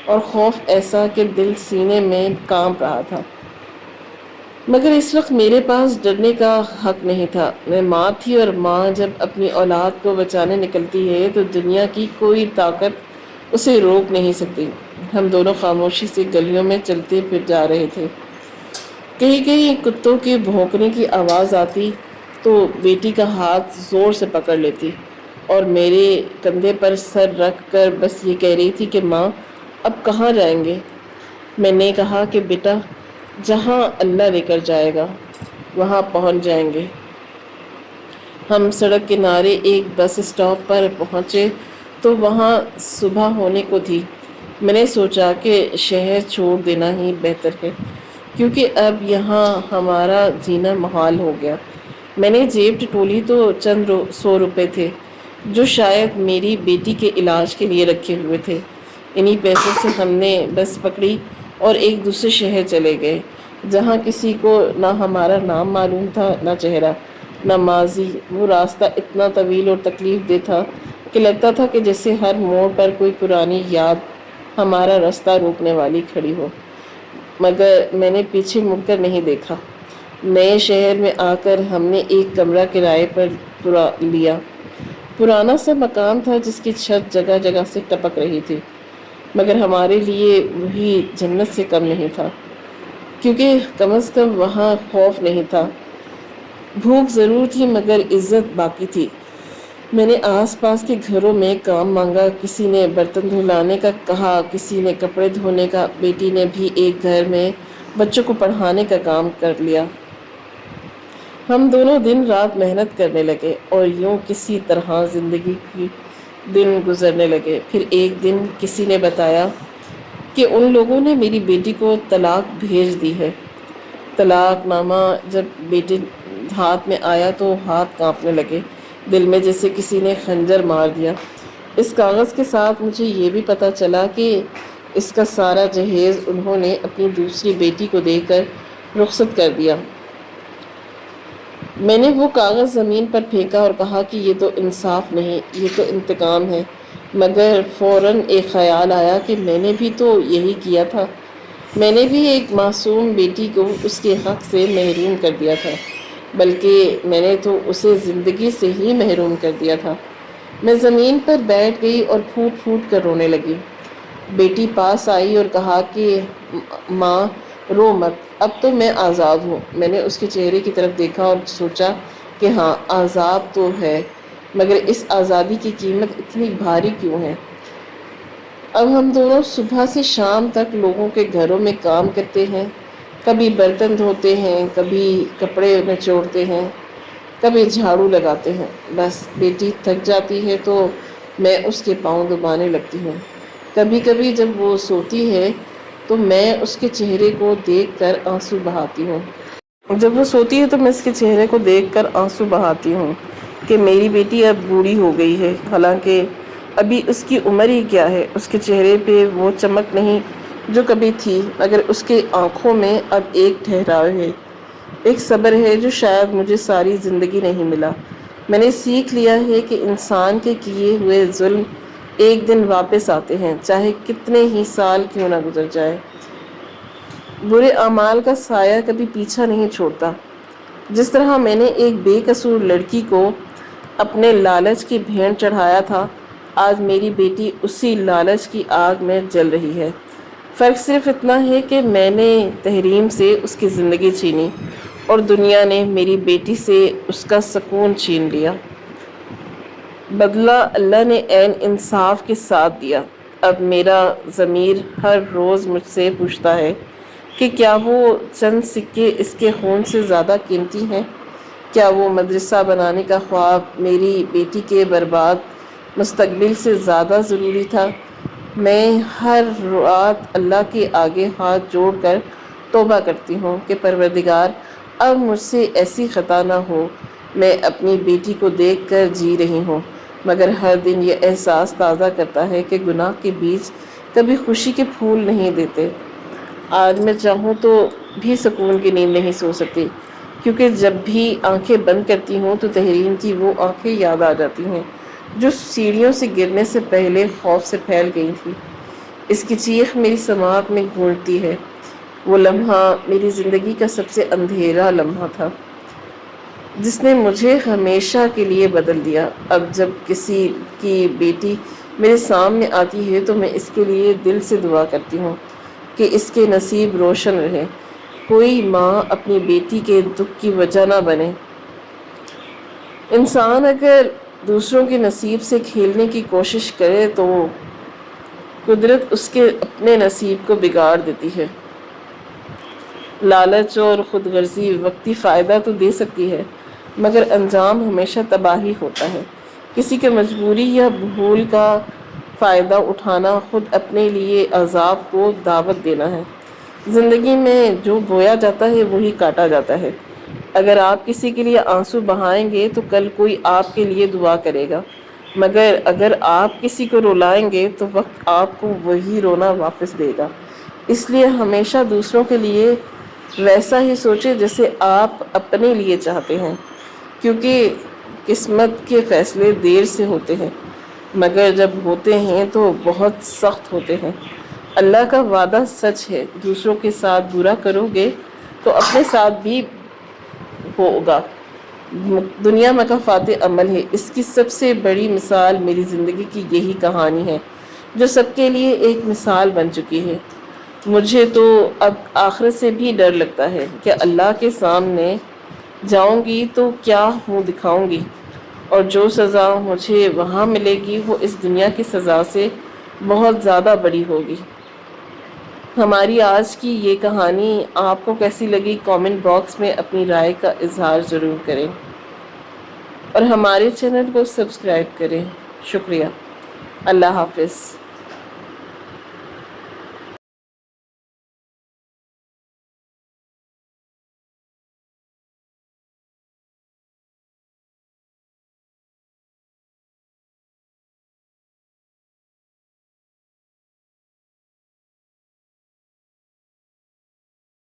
اور خوف ایسا کہ دل سینے میں کانپ رہا تھا۔ مگر اس وقت میرے پاس ڈرنے کا حق نہیں تھا۔ میں ماں تھی، اور ماں جب اپنی اولاد کو بچانے نکلتی ہے تو دنیا کی کوئی طاقت اسے روک نہیں سکتی۔ ہم دونوں خاموشی سے گلیوں میں چلتے پھر جا رہے تھے۔ کہیں کہیں کتوں کے بھونکنے کی آواز آتی تو بیٹی کا ہاتھ زور سے پکڑ لیتی اور میرے کندھے پر سر رکھ کر بس یہ کہہ رہی تھی کہ ماں اب کہاں جائیں گے؟ میں نے کہا کہ بیٹا جہاں اللہ لے کر جائے گا وہاں پہنچ جائیں گے۔ ہم سڑک کنارے ایک بس اسٹاپ پر پہنچے تو وہاں صبح ہونے کو تھی۔ میں نے سوچا کہ شہر چھوڑ دینا ہی بہتر ہے، کیونکہ اب یہاں ہمارا جینا محال ہو گیا۔ میں نے جیب ٹٹولی تو چند 100 روپے تھے جو شاید میری بیٹی کے علاج کے لیے رکھے ہوئے تھے۔ انہی پیسوں سے ہم نے بس پکڑی اور ایک دوسرے شہر چلے گئے، جہاں کسی کو نہ ہمارا نام معلوم تھا، نہ چہرہ، نہ ماضی۔ وہ راستہ اتنا طویل اور تکلیف دہ تھا کہ لگتا تھا کہ جیسے ہر موڑ پر کوئی پرانی یاد ہمارا راستہ روکنے والی کھڑی ہو۔ مگر میں نے پیچھے مڑ کر نہیں دیکھا۔ نئے شہر میں آ کر ہم نے ایک کمرہ کرائے پر لیا۔ پرانا سا مکان تھا جس کی چھت جگہ جگہ سے ٹپک رہی تھی، مگر ہمارے لیے وہی جنت سے کم نہیں تھا، کیونکہ کم از کم وہاں خوف نہیں تھا۔ بھوک ضرور تھی مگر عزت باقی تھی۔ میں نے آس پاس کے گھروں میں کام مانگا، کسی نے برتن دھلانے کا کہا، کسی نے کپڑے دھونے کا، بیٹی نے بھی ایک گھر میں بچوں کو پڑھانے کا کام کر لیا۔ ہم دونوں دن رات محنت کرنے لگے اور یوں کسی طرح زندگی کی دن گزرنے لگے۔ پھر ایک دن کسی نے بتایا کہ ان لوگوں نے میری بیٹی کو طلاق بھیج دی ہے۔ طلاق نامہ جب بیٹی ہاتھ میں آیا تو ہاتھ کانپنے لگے، دل میں جیسے کسی نے خنجر مار دیا۔ اس کاغذ کے ساتھ مجھے یہ بھی پتہ چلا کہ اس کا سارا جہیز انہوں نے اپنی دوسری بیٹی کو دے کر رخصت کر دیا۔ میں نے وہ کاغذ زمین پر پھینکا اور کہا کہ یہ تو انصاف نہیں، یہ تو انتقام ہے۔ مگر فوراً ایک خیال آیا کہ میں نے بھی تو یہی کیا تھا، میں نے بھی ایک معصوم بیٹی کو اس کے حق سے محروم کر دیا تھا، بلکہ میں نے تو اسے زندگی سے ہی محروم کر دیا تھا۔ میں زمین پر بیٹھ گئی اور پھوٹ پھوٹ کر رونے لگی۔ بیٹی پاس آئی اور کہا کہ ماں رو مت، اب تو میں آزاد ہوں۔ میں نے اس کے چہرے کی طرف دیکھا اور سوچا کہ ہاں آزاد تو ہے، مگر اس آزادی کی قیمت اتنی بھاری کیوں ہے؟ اب ہم دونوں صبح سے شام تک لوگوں کے گھروں میں کام کرتے ہیں، کبھی برتن دھوتے ہیں، کبھی کپڑے نچوڑتے ہیں، کبھی جھاڑو لگاتے ہیں۔ بس بیٹی تھک جاتی ہے تو میں اس کے پاؤں دبانے لگتی ہوں۔ کبھی کبھی جب وہ سوتی ہے تو میں اس کے چہرے کو دیکھ کر آنسو بہاتی ہوں۔ کہ میری بیٹی اب بوڑھی ہو گئی ہے، حالانکہ ابھی اس کی عمر ہی کیا ہے۔ اس کے چہرے پہ وہ چمک نہیں جو کبھی تھی، مگر اس کے آنکھوں میں اب ایک ٹھہراؤ ہے، ایک صبر ہے جو شاید مجھے ساری زندگی نہیں ملا۔ میں نے سیکھ لیا ہے کہ انسان کے کیے ہوئے ظلم ایک دن واپس آتے ہیں، چاہے کتنے ہی سال کیوں نہ گزر جائے۔ برے اعمال کا سایہ کبھی پیچھا نہیں چھوڑتا۔ جس طرح میں نے ایک بے قصور لڑکی کو اپنے لالچ کی بھینٹ چڑھایا تھا، آج میری بیٹی اسی لالچ کی آگ میں جل رہی ہے۔ فرق صرف اتنا ہے کہ میں نے تحریم سے اس کی زندگی چھینی اور دنیا نے میری بیٹی سے اس کا سکون چھین لیا۔ بدلہ اللہ نے عین انصاف کے ساتھ دیا۔ اب میرا ضمیر ہر روز مجھ سے پوچھتا ہے کہ کیا وہ چند سکے اس کے خون سے زیادہ قیمتی ہیں؟ کیا وہ مدرسہ بنانے کا خواب میری بیٹی کے برباد مستقبل سے زیادہ ضروری تھا؟ میں ہر رات اللہ کے آگے ہاتھ جوڑ کر توبہ کرتی ہوں کہ پروردگار اب مجھ سے ایسی خطا نہ ہو، میں اپنی بیٹی کو دیکھ کر جی رہی ہوں، مگر ہر دن یہ احساس تازہ کرتا ہے کہ گناہ کے بیچ کبھی خوشی کے پھول نہیں دیتے۔ آج میں چاہوں تو بھی سکون کی نیند نہیں سو سکتی، کیونکہ جب بھی آنکھیں بند کرتی ہوں تو تحریم کی وہ آنکھیں یاد آ جاتی ہیں جو سیڑھیوں سے گرنے سے پہلے خوف سے پھیل گئی تھی۔ اس کی چیخ میری سماعت میں گونجتی ہے۔ وہ لمحہ میری زندگی کا سب سے اندھیرا لمحہ تھا، جس نے مجھے ہمیشہ کے لیے بدل دیا۔ اب جب کسی کی بیٹی میرے سامنے آتی ہے تو میں اس کے لیے دل سے دعا کرتی ہوں کہ اس کے نصیب روشن رہے۔ کوئی ماں اپنی بیٹی کے دکھ کی وجہ نہ بنے۔ انسان اگر دوسروں کے نصیب سے کھیلنے کی کوشش کرے تو قدرت اس کے اپنے نصیب کو بگاڑ دیتی ہے۔ لالچ اور خود غرضی وقتی فائدہ تو دے سکتی ہے، مگر انجام ہمیشہ تباہی ہوتا ہے۔ کسی کی مجبوری یا بھول کا فائدہ اٹھانا خود اپنے لیے عذاب کو دعوت دینا ہے۔ زندگی میں جو بویا جاتا ہے وہی کاٹا جاتا ہے۔ اگر آپ کسی کے لیے آنسو بہائیں گے تو کل کوئی آپ کے لیے دعا کرے گا، مگر اگر آپ کسی کو رلائیں گے تو وقت آپ کو وہی رونا واپس دے گا۔ اس لیے ہمیشہ دوسروں کے لیے ویسا ہی سوچیں جیسے آپ اپنے لیے چاہتے ہیں، کیونکہ قسمت کے فیصلے دیر سے ہوتے ہیں، مگر جب ہوتے ہیں تو بہت سخت ہوتے ہیں۔ اللہ کا وعدہ سچ ہے، دوسروں کے ساتھ برا کرو گے تو اپنے ساتھ بھی ہوگا۔ دنیا مکافات عمل ہے۔ اس کی سب سے بڑی مثال میری زندگی کی یہی کہانی ہے، جو سب کے لیے ایک مثال بن چکی ہے۔ مجھے تو اب آخرت سے بھی ڈر لگتا ہے کہ اللہ کے سامنے جاؤں گی تو کیا منہ دکھاؤں گی، اور جو سزا مجھے وہاں ملے گی وہ اس دنیا کی سزا سے بہت زیادہ بڑی ہوگی۔ ہماری آج کی یہ کہانی آپ کو کیسی لگی؟ کامنٹ باکس میں اپنی رائے کا اظہار ضرور کریں، اور ہمارے چینل کو سبسکرائب کریں۔ شکریہ۔ اللہ حافظ۔